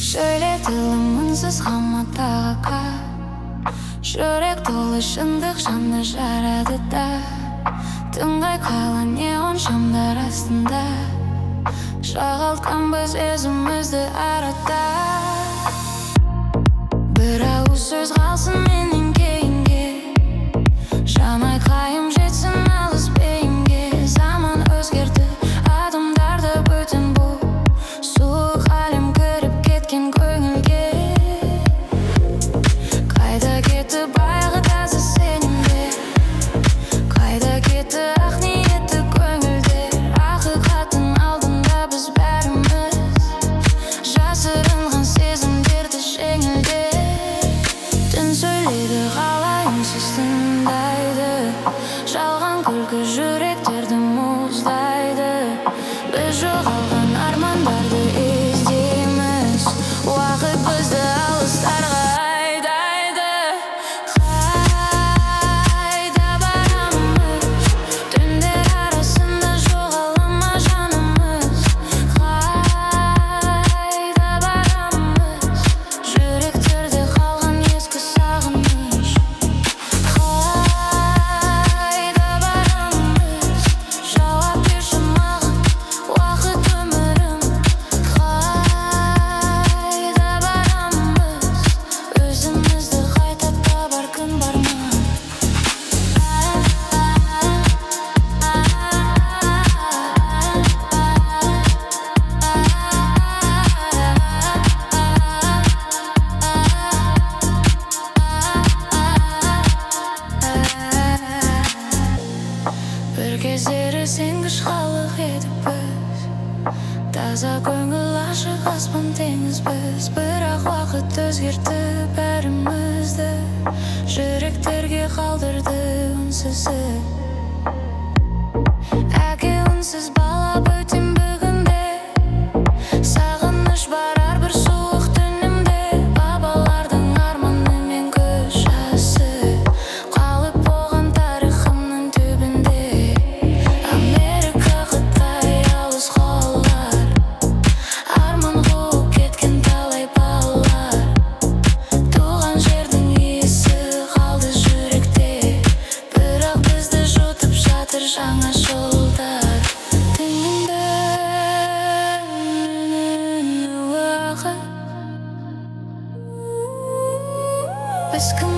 Сөйлетілім үнсіз қаматтаға жүрек толы шындық жанды жарады да түн қайқала неон шамдар астында жоғалтқанбыз өзімізді арада. Бір ауыз сөз қалсын менен кейінге, жан айқайым жетсін алыс бейінге. Заман өзгерді, адамдарды бөтен бұл суық әлем кіріп кеткен көңілге. Қайда кетті баяғы таза сенімдер, қайда кетті ақ ниетті көңілдер. Ақиқаттың алдында біз бәріміз жасырынған сезімдерді жеңілдер. Түн сөйлейді қалай үнсіз тыңдайды, жалған күлкі жүректерді мұздайды. Біз жоғалған армандарды іздейміз, уақыт бізді алыстарға айдайды. Қайда барамыз, түндер арасында жоғала ма жанымыз. Қайда барамыз, жүректерде қалған ескі сағыныш. Қайда барамыз, жауап берші маған уақыт өмірім. Қайда барамыз, өзімізді қайта табар күн бар ма? Бір кездері сенгіш халық едік біз, таза көңіл ашық аспан теңіз біз. Бірақ уақыт өзгерді бәрімізді, жүректерге қалдырды үнсіз. Әке үнсіз бала бөтен бүгінде, сағыныш бар әрбір суық түнімде. Бабалардың арманы мен көз жасы қалып болған тарихымның түбінде. Америка, Қытай, алыс қалалар, арман қуып кеткен талай балалар. Туған жердің иісі қалды жүректе, бірақ бізді жұтып жатыр жаңа жолдар. Тыңды уақыт, біз кім